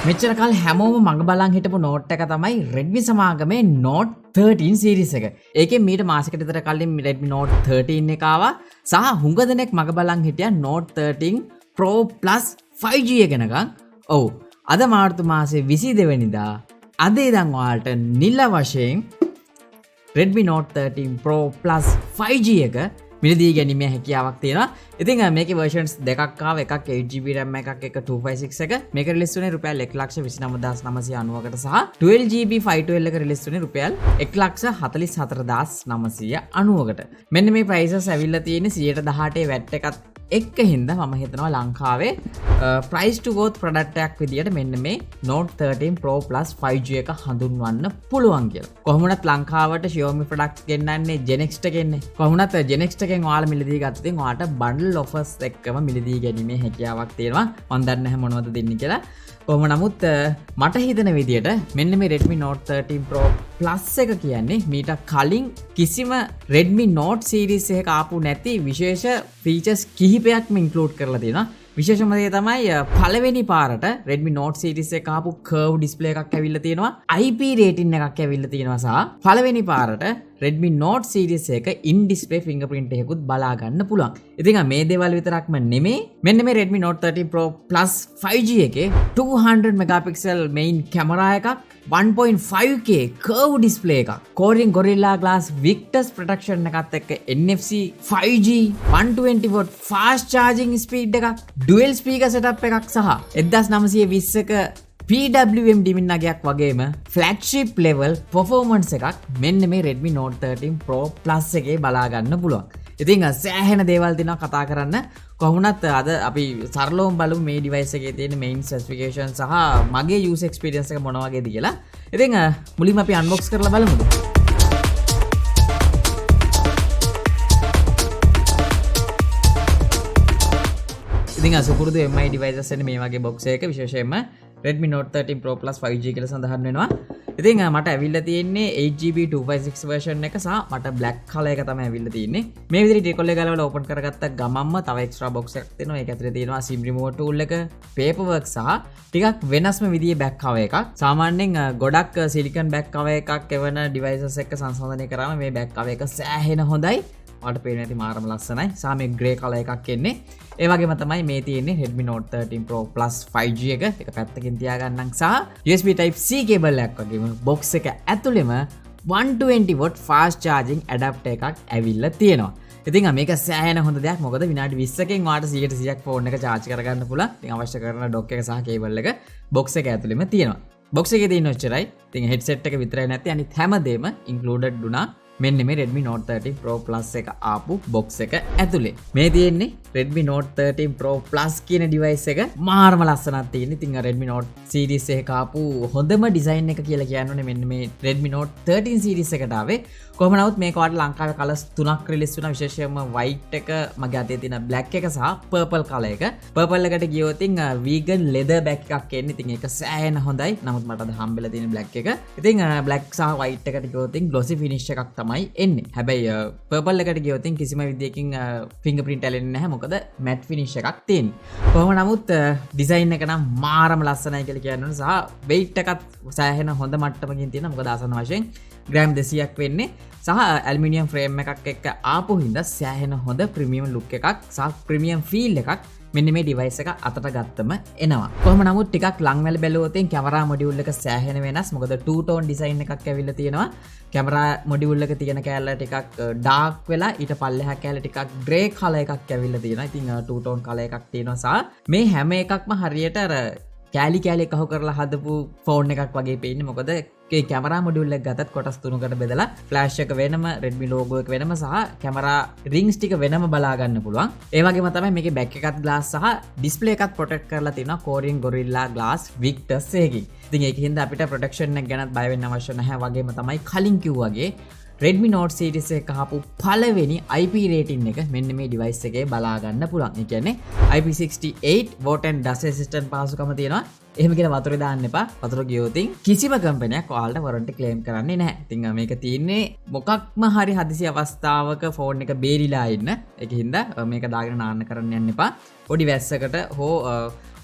මෙච්චර කාල හැමෝම මග බලන් හිටපු නෝට් එක තමයි Redmi සමාගමේ Note 13 series එක. ඒකෙන් මීට මාසෙකට විතර කලින් Redmi Note 13 එක ආවා. සහ හුඟ දෙනෙක් මග බලන් හිටියා Note 13 Pro Plus 5G එක ගැනකම්. ඔව්. අද මාර්තු මාසේ 22 වෙනිදා අද ඉඳන් ඔයාලට නිල වශයෙන් Redmi Note 13 Pro Plus 5G එක මිලදී ගැනීමේ හැකියාවක් තියෙනවා. ඉතින් මේකේ versions දෙකක් ආවා. එකක් 8GB RAM එකක්, එක 256 එක. මේක රිලීස් වුණේ රුපියල් 1,29,990කට සහ 12GB 512 එක රිලීස් වුණේ රුපියල් 1,44,990කට. මෙන්න මේ prices ඇවිල්ලා තියෙන්නේ 118 VAT එකත් එක්ක හින්දා මම හිතනවා ලංකාවේ price to worth product එකක් විදියට මෙන්න මේ Note 13 Pro Plus 5G එක හඳුන්වන්න පුළුවන් කියලා. කොහොමුණත් ලංකාවට Xiaomi products ගෙන්නන්නේ Genext එකෙන්නේ. කොහොමුණත් Genext එකෙන් ඔයාලා මිලදී ගත්තොත් ඔයාලට bundle offers එක්කම මිලදී ගැනීමේ හැකියාවක් තියෙනවා. මම දන්නේ නැහැ මොනවද දෙන්නේ කියලා. කොහොම නමුත් මට හිතන විදියට මෙන්න මේ Redmi Note 13 Pro Plus එක කියන්නේ මීට කලින් කිසිම Redmi Note series එකක ආපු නැති විශේෂ features කිහිපයක්ම include කරලා තියෙනවා. විශේෂම දේ තමයි පළවෙනි පාරට Redmi Note series එක ආපු curve display එකක් ඇවිල්ලා තියෙනවා. IP rating එකක් ඇවිල්ලා තියෙනවා සහ පළවෙනි පාරට Redmi Note series එක in display fingerprint එකකුත් බලා ගන්න පුළුවන්. ඉතින් මේ දේවල් විතරක්ම නෙමෙයි මෙන්න මේ Redmi Note 13 Pro Plus 5G එකේ 200 megapixel main camera එකක් 1.5K curve display එකක් Corning Gorilla Glass Victus protection එකත් එක්ක NFC 5G 120W fast charging speed එකක් dual speaker setup එකක් සහ 1920ක PWM දිමින්නගයක් වගේම flagship level performance එකක් මෙන්න මේ Redmi Note 13 Pro Plus එකේ බලා ගන්න පුළුවන්. ඉතින් සෑහෙන දේවල් තියෙනවා කතා කරන්න. කොහොමුණත් අද අපි සරලවම බලමු මේ device එකේ තියෙන main specification සහ මගේ user experience එක මොන වගේද කියලා. ඉතින් මුලින්ම අපි unbox කරලා බලමුද? ඉතින් සුපුරුදු MI devices එන්නේ මේ වගේ box එකක විශේෂයෙන්ම Redmi Note 13 Pro Plus 5G කියලා සඳහන් වෙනවා. ඉතින් මට ඇවිල්ලා තියෙන්නේ 8GB 256 version එක සහ මට black color එක තමයි ඇවිල්ලා තියෙන්නේ. මේ විදිහට ඩිකොල් එක ගලවලා open කරගත්ත ගමන්ම තව extra box එකක් තියෙනවා. ඒක ඇතුලේ තියෙනවා SIM remote tool එක, paperwork සහ ටිකක් වෙනස්ම විදිහේ back cover එකක්. සාමාන්‍යයෙන් ගොඩක් silicon back cover එකක් එවන devices එක්ක සංසන්දනය කරාම මේ back cover එක සෑහෙන හොඳයි. ඔයාලට පේන්නේ නැති මාරම ලස්සනයි. සහ මේ grey color එකක් එන්නේ. ඒ වගේම තමයි මේ තියෙන්නේ Redmi Note 13 Pro Plus 5G එක. ඒක පැත්තකින් තියාගන්නම් සහ USB Type C cable එකක් වගේම box එක ඇතුළෙම 120W fast charging adapter එකක් ඇවිල්ලා තියෙනවා. ඉතින් මේක සෑහෙන හොඳ දෙයක්. මොකද විනාඩි 20කින් ඔයාලට 100%ක් ෆෝන් එක charge කරගන්න පුළුවන්. ඉතින් අවශ්‍ය කරන dock එක සහ cable එක box එක ඇතුළෙම තියෙනවා. box එකේ තියෙන ඔච්චරයි. ඉතින් headset එක විතරයි නැති අනිත් හැමදේම included දුනා. මෙන්න මේ Redmi Note 13 Pro Plus එක ආපු box එක ඇතුලේ. මේ තියෙන්නේ Redmi Note 13 Pro Plus කියන device එක මාරම ලස්සනක් තියෙන. ඉතින් Redmi Note series එකක ආපු හොඳම design එක කියලා කියන්නේ මෙන්න මේ Redmi Note 13 series එකට ආවේ. කොහොම නමුත් මේක ඔයාලට ලංකාවේ colours තුනක් release වුණා. විශේෂයෙන්ම white එක, මගේ අතේ තියෙන black එක සහ purple color එක. purple එකට ගියොත් vegan leather bag එකක් එන්නේ. ඉතින් ඒක සෑහෙන හොඳයි. නමුත් මට අද හම්බෙලා තියෙන black එක. ඉතින් black සහ white එකට ගියොත් glossy finish එකක් තමයි එන්නේ. හැබැයි purple එකට ගියොත් කිසිම විදියකින් fingerprint ඇලෙන්නේ නැහැ. මොකද matte finish එකක් තියෙන්නේ. කොහොම නමුත් design එක නම් මාරම ලස්සනයි කියලා කියන්න ඕනේ. සහ weight එකත් සෑහෙන හොඳ මට්ටමකින් තියෙනවා. මොකද ආසන්න වශයෙන් ග්‍රෑම් 200ක් වෙන්නේ. සහ ඇලුමිනියම් ෆ්‍රේම් එකක් එක්ක ආපු හින්දා සෑහෙන හොඳ ප්‍රීමියම් ලුක් එකක් සහ ප්‍රීමියම් ෆීල් එකක් මෙන්න මේ device එක අතට ගත්තම එනවා. කොහොම නමුත් ටිකක් ලංවැල බැලුවොත් කැමරා මොඩියුල් එක සෑහෙන වෙනස්. මොකද two tone design එකක් ඇවිල්ලා තියෙනවා. කැමරා මොඩියුල් එක තියෙන කැලල ටිකක් dark වෙලා ඊට පල්ලෙහා කැලල ටිකක් grey color එකක් ඇවිල්ලා තියෙනවා. ඉතින් two tone color එකක් තියෙනවා සහ මේ හැම එකක්ම හරියට අර කෑලි එකහු කරලා හදපු ෆෝන් එකක් වගේ පේන්නේ. මොකද ඒ කැමරා මොඩියුල් එක ගත්තත් කොටස් තුනකට බෙදලා ෆ්ලෑෂ් එක වෙනම, Redmi logo එක වෙනම සහ කැමරා rings ටික වෙනම බලා ගන්න පුළුවන්. ඒ වගේම තමයි මේකේ back එකත් glass සහ display එකත් protect කරලා තියෙනවා Corning Gorilla Glass Victus එකකින්. ඉතින් ඒකින්ද අපිට protection එක ගැනත් බය වෙන්න අවශ්‍ය නැහැ. වගේම තමයි කලින් කිව්වාගේ Redmi Note series එක ආපු පළවෙනි IP rating එක මෙන්න මේ device එකේ බලා ගන්න පුළුවන්. ඒ කියන්නේ IP68 water and dust resistant පහසුකම තියෙනවා. එහෙම කියලා වතුරේ දාන්න එපා. වතුර ගියොත් කිසිම කම්පැනියක් ඔයාලට වොරන්ටි ක්ලේම් කරන්නේ නැහැ. ඉතින් මේක තියෙන්නේ මොකක්ම හරි හදිසි අවස්ථාවක ෆෝන් එක බේරිලා ඉන්න. ඒකින්ද මේක දාගෙන නාන්න කරන්න යන්න එපා. පොඩි වැස්සකට හෝ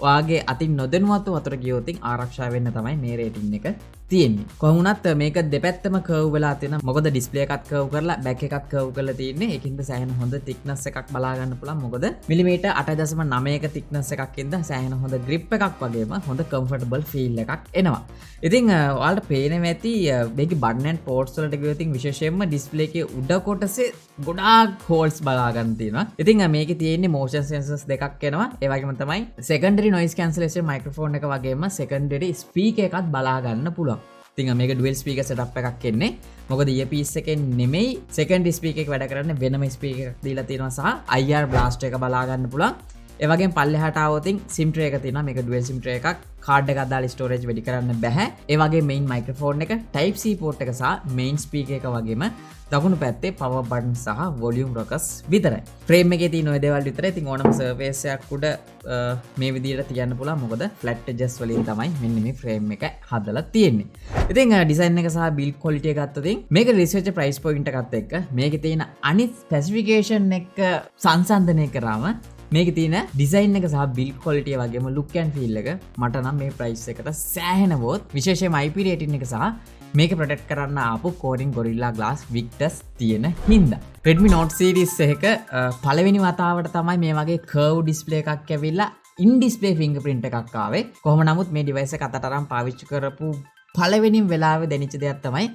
ඔයාගේ අතින් නොදැනුවත්ව වතුර ගියොත් ආරක්ෂා වෙන්න තමයි මේ රේටින් එක තියෙන්නේ. කොහොම වුණත් මේක දෙපැත්තම කර්ව් වෙලා තියෙනවා. මොකද ඩිස්ප්ලේ එකත් කර්ව් කරලා බෑක් එකත් කර්ව් කරලා තියෙන්නේ. ඒකින්ද සෑහෙන හොඳ thickness එකක් බලා ගන්න පුළුවන්. මොකද මිලිමීටර් 8.9ක thickness එකක් ඉඳන් සෑහෙන හොඳ grip එකක් වගේම හොඳ comfortable feel එකක් එනවා. ඉතින් ඔයාලට පේනවා ඇති මේකේ button and ports වලට ගියොත් විශේෂයෙන්ම ඩිස්ප්ලේ එකේ උඩ කොටසේ ගොඩාක් holes බලා ගන්න තියෙනවා. ඉතින් මේකේ තියෙන්නේ motion sensors දෙකක් එනවා. ඒ වගේම තමයි secondary noise cancellation microphone එක වගේම secondary speaker එකත් බලා ගන්න පුළුවන්. ඉතින් මේක ඩුවල් ස්පීකර් සෙටප් එකක් එන්නේ. මොකද ඉයර්පීස් එකෙන් නෙමෙයි සෙකන්ඩරි ස්පීකර් එක වැඩ කරන්නේ වෙනම ස්පීකර් එකක් දීලා තියෙනවා සහ IR blast එක බලා ගන්න පුළුවන්. ඒ වගේම පල්ලෙහාට ආවොත් SIM tray එක තියෙනවා. මේක ඩුවල් SIM tray එකක්. කාඩ් එකක් දාලා ස්ටෝරේජ් වැඩි කරන්න බෑ. ඒ වගේ මේන් මයික්‍රොෆෝන් එක type C port එක සහ මේන් ස්පීකර් එක වගේම දකුණු පැත්තේ power button සහ volume rockers විතරයි. ෆ්‍රේම් එකේ තියෙන ඔය දේවල් විතරයි. ඉතින් ඕනම surface එකක් උඩ මේ විදිහට තියන්න පුළුවන්. මොකද flat edges වලින් තමයි මෙන්න මේ ෆ්‍රේම් එක හදලා තියෙන්නේ. ඉතින් ඩිසයින් එක සහ build quality එක ගත්තොත් මේක research price point එකත් එක්ක මේකේ තියෙන අනිත් specification එක සංසන්දනය කරාම මේක තියෙන ඩිසයින් එක සහ බිල්ඩ් ක්වොලිටිය වගේම ලුක් ඇන්ඩ් ෆීල් එක මට නම් මේ ප්‍රයිස් එකට සෑහෙන වොත් විශේෂයෙන්ම IP රේටින් එක සහ මේක ප්‍රොටෙක්ට් කරන්න ආපු Corning Gorilla Glass Victus තියෙන හින්දා Redmi Note series එක පළවෙනි වතාවට තමයි මේ වගේ curve display එකක් ඇවිල්ලා in display fingerprint එකක් ආවේ. කොහොම නමුත් මේ device එක අතට අරන් පාවිච්චි කරපු පළවෙනිම වෙලාවේ දැනෙච්ච දෙයක් තමයි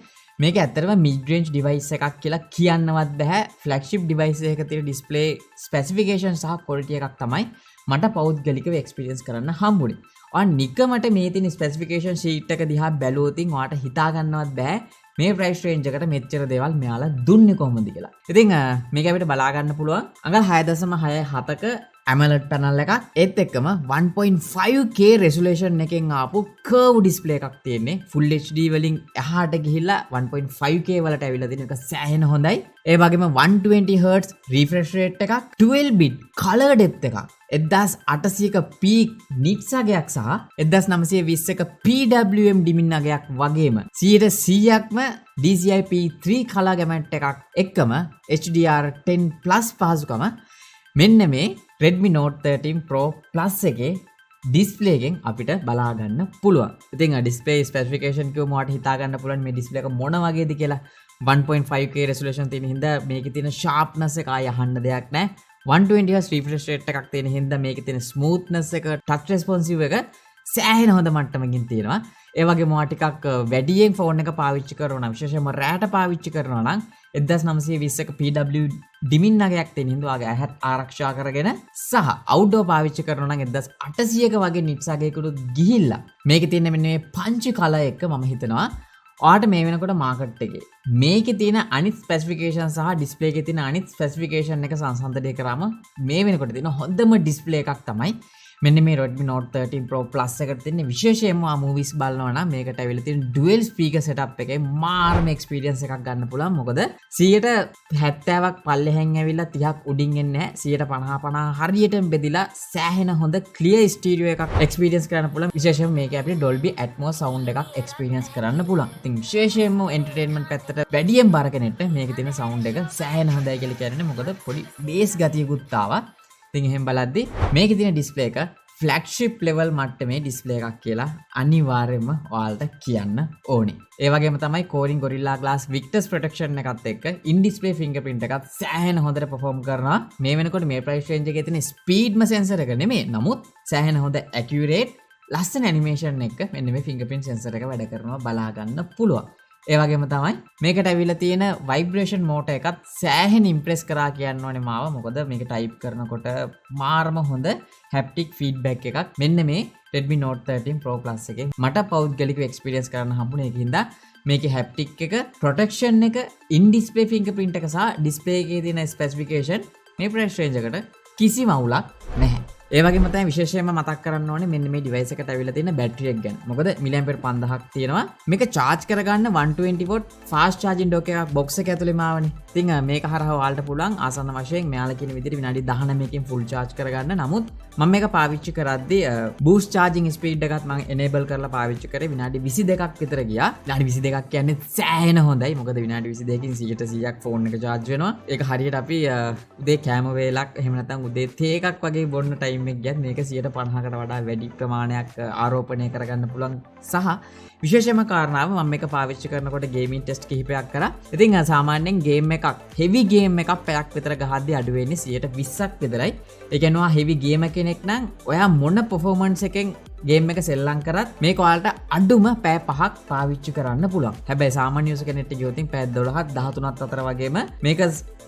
මේක ඇත්තටම mid range device එකක් කියලා කියන්නවත් බෑ. flagship device එකක තියෙන display specification සහ quality එකක් තමයි මට පෞද්ගලිකව experience කරන්න හම්බුනේ. ඔයාලා නිකමට මේ තියෙන specification sheet එක දිහා බැලුවොත් ඔයාලට හිතා ගන්නවත් බෑ මේ price range එකට මෙච්චර දේවල් මෙයාලා දුන්නේ කොහොමද කියලා. ඉතින් මේක අපිට බලා ගන්න පුළුවන් අඟල් 6.67ක AMOLED panel එකක් ඒත් එක්කම 1.5K resolution එකෙන් ආපු curve display එකක් තියෙන්නේ. full HD වලින් එහාට ගිහිල්ලා 1.5K වලට ඇවිල්ලා තියෙන එක සෑහෙන හොඳයි. ඒ වගේම 120Hz refresh rate එකක් 12 bit color depth එකක් 1800ක peak nits අගයක් සහ 1920ක PWM dimming අගයක් වගේම 100%ක්ම DCI P3 color gamut එකක් එක්කම HDR10 plus පහසුකම මෙන්න මේ Redmi Note 13 Pro Plus එකේ display එකෙන් අපිට බලා ගන්න පුළුවන්. ඉතින් display specification කිව්වම ඔයාලට හිතා ගන්න පුළුවන් මේ display එක මොන වගේද කියලා. 1.5K resolution තියෙන හින්දා මේකේ තියෙන sharpness එක ආය අහන්න දෙයක් නැහැ. 120Hz refresh rate එකක් තියෙන හින්දා මේකේ තියෙන smoothness එක touch responsive එක සෑහෙන හොඳ මට්ටමකින් තියෙනවා. ඒ වගේම ඔයා ටිකක් වැඩියෙන් ෆෝන් එක පාවිච්චි කරනවා නම් විශේෂයෙන්ම රැට පාවිච්චි කරනවා නම් 1920ක PW dimming අගයක් තියෙන හින්දා ඔයාගේ ඇහත් ආරක්ෂා කරගෙන සහ outdoor පාවිච්චි කරනවා නම් 1800ක වගේ nits අගයකට ගිහිල්ලා මේකේ තියෙන මෙන්න මේ පංච කලර් එක මම හිතනවා ඔයාට මේ වෙනකොට මාකට් එකේ මේකේ තියෙන අනිත් ස්පෙસિෆිකේෂන් සහ ඩිස්ප්ලේ එකේ තියෙන අනිත් ස්පෙસિෆිකේෂන් එක සංසන්දනය කරාම මේ වෙනකොට තියෙන හොඳම ඩිස්ප්ලේ එකක් තමයි මෙන්න මේ Redmi Note 13 Pro Plus එකට තියෙන විශේෂයෙන්ම movies බලනවා නම් මේකට ඇවිල්ලා තියෙන dual speaker setup එකේ මාරම experience එකක් ගන්න පුළුවන්. මොකද 70ක් පල්ලෙහෙන් ඇවිල්ලා 30ක් උඩින් එන්නේ නැහැ. 50 හරියටම බෙදිලා සෑහෙන හොඳ clear stereo එකක් experience කරන්න පුළුවන්. විශේෂයෙන්ම මේකේ අපිට Dolby Atmos sound එකක් experience කරන්න පුළුවන්. ඉතින් විශේෂයෙන්ම entertainment පැත්තට වැඩියෙන් බර කෙනෙක්ට මේකේ තියෙන sound එක සෑහෙන හොඳයි කියලා කියන්නේ. මොකද පොඩි bass ගතියකුත් ආවා. ඉතින් එහෙම බලද්දි මේකේ තියෙන ඩිස්ප්ලේ එක ෆ්ලැග්ෂිප් ලෙවල් මට්ටමේ ඩිස්ප්ලේ එකක් කියලා අනිවාර්යයෙන්ම ඔයාලට කියන්න ඕනේ. ඒ වගේම තමයි Corning Gorilla Glass Victus protection එකත් එක්ක in display fingerprint එකත් සෑහෙන හොඳට perform කරනවා. මේ වෙනකොට මේ price range එකේ තියෙන speedම sensor එක නෙමෙයි. නමුත් සෑහෙන හොඳ accurate ලස්සන animation එක මෙන්න මේ fingerprint sensor එක වැඩ කරනවා බලා ගන්න පුළුවන්. ඒ වගේම තමයි මේකට ඇවිල්ලා තියෙන vibration motor එකත් සෑහෙන impress කරා කියන්න ඕනේ මාව. මොකද මේක type කරනකොට මාරම හොඳ haptic feedback එකක් මෙන්න මේ Redmi Note 13 Pro Plus එකේ මට පෞද්ගලිකව experience කරන්න හම්බුනේ. ඒකින්ද මේකේ haptic එක protection එක in display fingerprint එක සහ display එකේ තියෙන specification මේ price range එකට කිසිම අවුලක් නැහැ. ඒ වගේම තමයි විශේෂයෙන්ම මතක් කරන්න ඕනේ මෙන්න මේ device එකට ඇවිල්ලා තියෙන බැටරි එක ගැන. මොකද මිලියම්පියර් 5000ක් තියෙනවා. මේක charge කරගන්න 120 watt fast charging dock එකක් box එක ඇතුළේම ආවනේ. ඉතින් මේක හරහා ඔයාලට පුළුවන් ආසන්න වශයෙන් මෙයාලා කියන විදිහට විනාඩි 19කින් full charge කරගන්න. නමුත් මම මේක පාවිච්චි කරද්දී boost charging speed එකත් මම enable කරලා පාවිච්චි කරේ විනාඩි 22ක් විතර ගියා. විනාඩි 22ක් කියන්නේ සෑහෙන හොඳයි. මොකද විනාඩි 22කින් 100%ක් ෆෝන් එක charge වෙනවා. ඒක හරියට අපි උදේ කෑම වේලක් එහෙම නැත්නම් උදේ තේ එකක් වගේ බොන්න ටයිම් එක ගියත් මේක 150කට වඩා වැඩි ප්‍රමාණයක් ආරෝපණය කරගන්න පුළුවන්. සහ විශේෂම කාරණාව මම මේක පාවිච්චි කරනකොට ගේමින් ටෙස්ට් කිහිපයක් කරා. ඉතින් සාමාන්‍යයෙන් ගේම් එකක් හෙවි ගේම් එකක් පැයක් විතර ගහද්දී අඩු වෙන්නේ 120ක් විතරයි. ඒ කියන්නේ ඔයා හෙවි ගේම කෙනෙක් නම් ඔයා මොන performance එකෙන් ගේම් එක සෙල්ලම් කරත් මේක ඔයාලට අඩුම පැය 5ක් පාවිච්චි කරන්න පුළුවන්. හැබැයි සාමාන්‍ය යූසර් කෙනෙක්ට ගියොත් පැය 12ක් 13ක් අතර වගේම මේක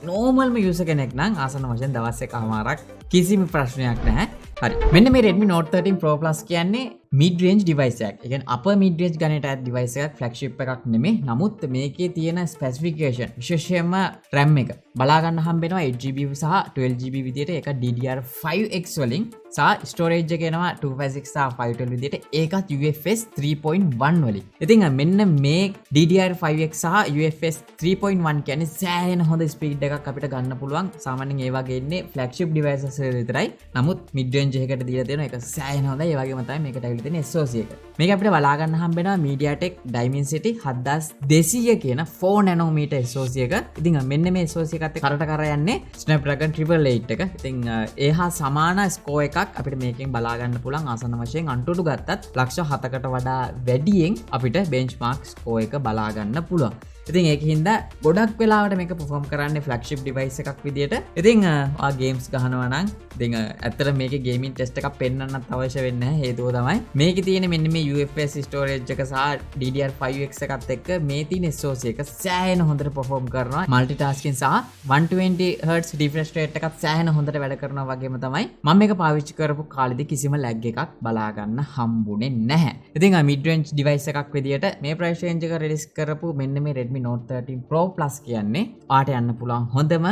නෝමල්ම යූසර් කෙනෙක් නම් ආසන්න වශයෙන් දවස් එකමාරක් කිසිම ප්‍රශ්නයක් නැහැ. හරි. මෙන්න මේ Redmi Note 13 Pro Plus කියන්නේ mid range device එකක්. ඒ කියන්නේ upper mid range ගණයට අයත් device එකක්, flagship එකක් නෙමෙයි. නමුත් මේකේ තියෙන specification විශේෂයෙන්ම RAM එක බලා ගන්න හම්බෙනවා 8GB සහ 12GB විදියට. ඒක DDR5X වලින් සහ storage එක එනවා 256 සහ 512 විදියට. ඒකත් UFS 3.1 වලින්. ඉතින් මෙන්න මේ DDR5X සහ UFS 3.1 කියන්නේ සෑහෙන හොඳ speed එකක් අපිට ගන්න පුළුවන්. සාමාන්‍යයෙන් ඒ වගේ ඉන්නේ flagship devices වල විතරයි. නමුත් mid range එකකට දීලා තියෙනවා. ඒක සෑහෙන හොඳයි. ඒ වගේම තමයි මේකට ඇවිල්ලා තියෙන SoC එක. මේක අපිට බලා ගන්න හම්බෙනවා MediaTek Dimensity 7200 කියන 4 nanometer SoC එක. ඉතින් මෙන්න මේ SoC එකත් කරට කර යන්නේ Snapdragon 888 එක. ඉතින් ඒ හා සමාන score එකක් අපිට මේකෙන් බලා ගන්න පුළුවන්. ආසන්න වශයෙන් අන්ටුඩු ගත්තත් ලක්ෂ 7කට වඩා වැඩියෙන් අපිට benchmark score එක බලා ගන්න පුළුවන්. ඉතින් ඒක හින්දා ගොඩක් වෙලාවට මේක perform කරන්නේ flagship device එකක් විදියට. ඉතින් ඔයා games ගහනවා නම් ඉතින් ඇත්තට මේකේ gaming test එකක් පෙන්වන්නත් අවශ්‍ය වෙන්නේ නැහැ. හේතුව තමයි මේකේ තියෙන මෙන්න මේ UFS storage එක සහ DDR5X එකත් එක්ක මේ තියෙන SoC එක සෑහෙන හොඳට perform කරනවා. multitasking සහ 120Hz refresh rate එකත් සෑහෙන හොඳට වැඩ කරනවා වගේම තමයි මම මේක පාවිච්චි කරපු කාලෙදි කිසිම lag එකක් බලා ගන්න හම්බුනේ නැහැ. ඉතින් mid range device එකක් විදියට මේ price range එක release කරපු මෙන්න මේ Redmi Note 13 Pro Plus කියන්නේ ඔයාට යන්න පුළුවන් හොඳම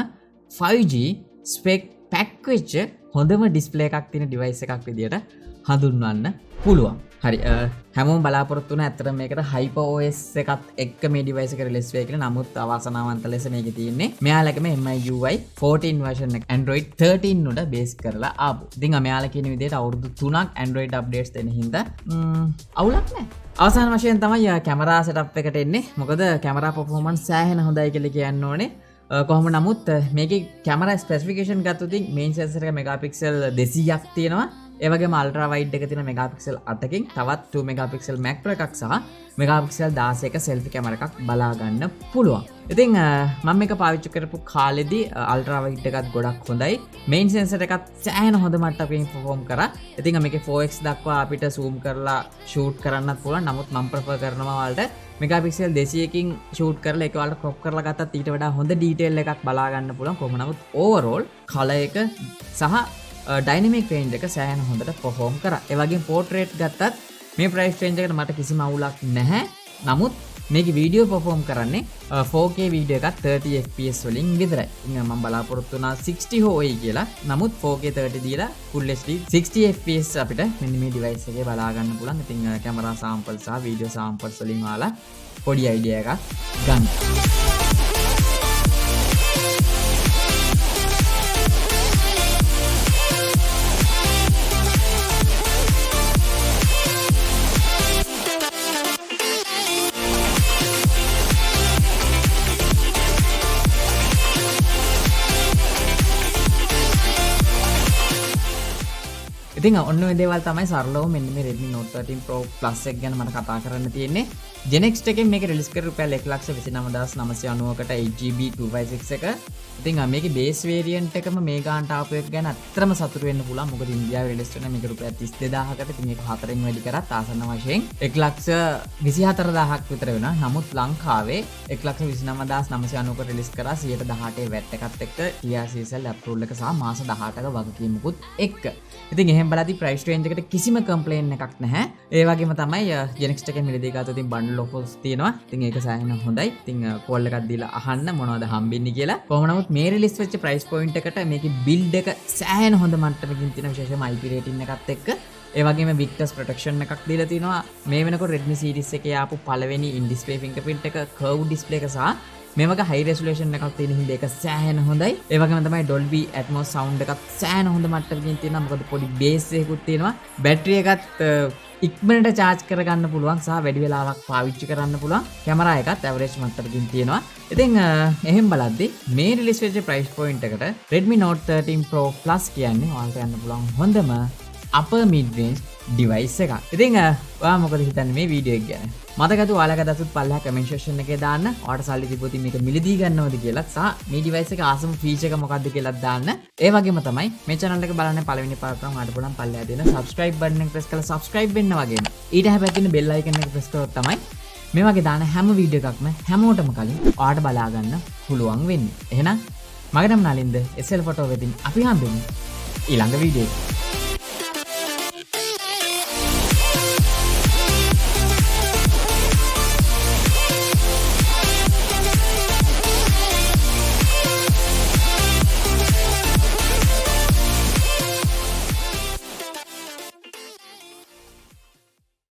5G spec pack වෙච්ච හොඳම display එකක් තියෙන device එකක් විදියට හඳුන්වන්න පුළුවන්. හරි හැමෝම බලාපොරොත්තු වෙන ඇත්තට මේකට Hyper OS එකත් එක්ක මේ device එක release වෙයි කියලා. නමුත් අවාසනාවන්ත ලෙස මේකේ තියෙන්නේ මෙයාලගේම MIUI 14 version එක Android 13 උඩ base කරලා ආපු. ඉතින් මෙයාලා කියන විදිහට අවුරුදු 3ක් Android updates දෙන හින්දා අවුලක් නැහැ. අවසාන වශයෙන් තමයි කැමරා setup එකට එන්නේ. මොකද කැමරා performance සෑහෙන හොඳයි කියලා කියන්න ඕනේ. කොහොම නමුත් මේකේ කැමරා ස්පෙસિෆිකේෂන් ගත්තොත් මේන් සෙන්සර් එක මෙගාපික්සල් 200ක් තියෙනවා. ඒ වගේම අල්ට්‍රා වයිඩ් එක තියෙන මෙගාපික්සල් 8කින් තවත් 2 මෙගාපික්සල් මැක්‍රෝ එකක් සහ මෙගාපික්සල් 16ක selfie කැමරා එකක් බලා ගන්න පුළුවන්. ඉතින් මම මේක පාවිච්චි කරපු කාලෙදී අල්ට්‍රා වයිඩ් එකත් ගොඩක් හොඳයි. මේන් සෙන්සර් එකත් සෑහෙන හොඳ මට්ටමකින් perform කරා. ඉතින් මේකේ 4x දක්වා අපිට zoom කරලා shoot කරන්නත් පුළුවන්. නමුත් මම prefer කරනවා ඔයාලට මෙගාපික්සල් 200කින් shoot කරලා ඒක ඔයාලට crop කරලා ගත්තත් ඊට වඩා හොඳ detail එකක් බලා ගන්න පුළුවන්. කොහොම නමුත් overall color එක සහ dynamic range එක සෑහෙන හොඳට perform කරා. ඒ වගේම portrait ගත්තත් මේ price range එකට මට කිසිම අවුලක් නැහැ. නමුත් මේකේ වීඩියෝ perform කරන්නේ 4K වීඩියෝ එකක් 30 fps වලින් විතරයි. ඉතින් මම බලාපොරොත්තු වුණා 60 හොයි කියලා. නමුත් 4K 30 දීලා full HD 60 fps අපිට මෙන්න මේ device එකේ බලා ගන්න පුළුවන්. ඉතින් camera samples සහ video samples වලින් ඔයාලා පොඩි idea එකක් ගන්න. ඉතින් ඔන්න ඔය දේවල් තමයි සරලව මෙන්න මේ Redmi Note 13 Pro Plus එක ගැන මට කතා කරන්න තියෙන්නේ. Gen X එකෙන් මේක රිලීස් කරපු රුපියල් 1,29,990කට 8GB 256 එක. ඉතින් මේකේ base variant එකම මේ ගානට ආපු එක ගැන අත්‍තරම සතුටු වෙන්න පුළුවන්. මොකද ඉන්දියාවේ රිලීස් වෙන මේක රුපියල් 32000කට. ඉතින් මේක 4න් වැඩි කරත් ආසන්න වශයෙන් 1,24,000ක් විතර වෙනවා. නමුත් ලංකාවේ 1,29,990කට රිලීස් කරා 118 VAT එකත් එක්ක TRCSL approval එක සහ මාස 18ක වගකීමකුත් එක්ක. ඉතින් එහෙම එහෙම බලද්දි ප්‍රයිස් රේන්ජ් එකට කිසිම කම්ප්ලේන් එකක් නැහැ. ඒ වගේම තමයි Genex එකේ මිලදී ගත්තොත් ඉතින් බන්ඩල් ඔෆර්ස් තියෙනවා. ඉතින් ඒක සෑහෙන හොඳයි. ඉතින් කෝල් එකක් දීලා අහන්න මොනවද හම්බෙන්නේ කියලා. කොහොම නමුත් මේ රිලීස් වෙච්ච ප්‍රයිස් පොයින්ට් එකට මේකේ බිල්ඩ් එක සෑහෙන හොඳ මට්ටමකින් තියෙන විශේෂයෙන්ම IP රේටින් එකත් එක්ක ඒ වගේම වික්ටර්ස් ප්‍රොටෙක්ෂන් එකක් දීලා තිනවා. මේ වෙනකොට Redmi series එකේ ආපු පළවෙනි in display fingerprint එක curved display එක සහ මේ වගේ high resolution එකක් තියෙන හින්දා ඒක සෑහෙන හොඳයි. ඒ වගේම තමයි Dolby Atmos sound එකක් සෑහෙන හොඳ මට්ටමකින් තියෙනවා. මොකද පොඩි bass එකකුත් තියෙනවා. බැටරි එකත් ඉක්මනට charge කරගන්න පුළුවන් සහ වැඩි වෙලාවක් පාවිච්චි කරන්න පුළුවන්. කැමරා එකත් average මට්ටමකින් තියෙනවා. ඉතින් එහෙම බලද්දි මේ රිලීස් වෙච්ච price point එකට Redmi Note 13 Pro Plus කියන්නේ ඔයාලට යන්න පුළුවන් හොඳම upper mid range device එකක්. ඉතින් ඔයා මොකද හිතන්නේ මේ වීඩියෝ එක ගැන? මතකද ඔයාලගේ දසුත් පල්ලෙහා comment section එකේ දාන්න. ඔයාලට සල්ලි තිබ්බොත් මේක මිලදී ගන්නවද කියලා සහ මේ device එකේ awesome feature එක මොකක්ද කියලා දාන්න. ඒ වගේම තමයි මේ channel එක බලන්නේ පළවෙනි පාරට නම් ඔයාලට පුළුවන් පල්ලෙහා දෙන subscribe button එක press කරලා subscribe වෙන්න වගේම. ඊට හැබැයි තියෙන bell icon එක press කරොත් තමයි මේ වගේ දාන හැම වීඩියෝ එකක්ම හැමෝටම කලින් ඔයාලට බලා ගන්න පුළුවන් වෙන්නේ. එහෙනම් මගේ නම නලින්ද SL photo වෙදින් අපි හම්බෙමු ඊළඟ වීඩියෝ එකේ.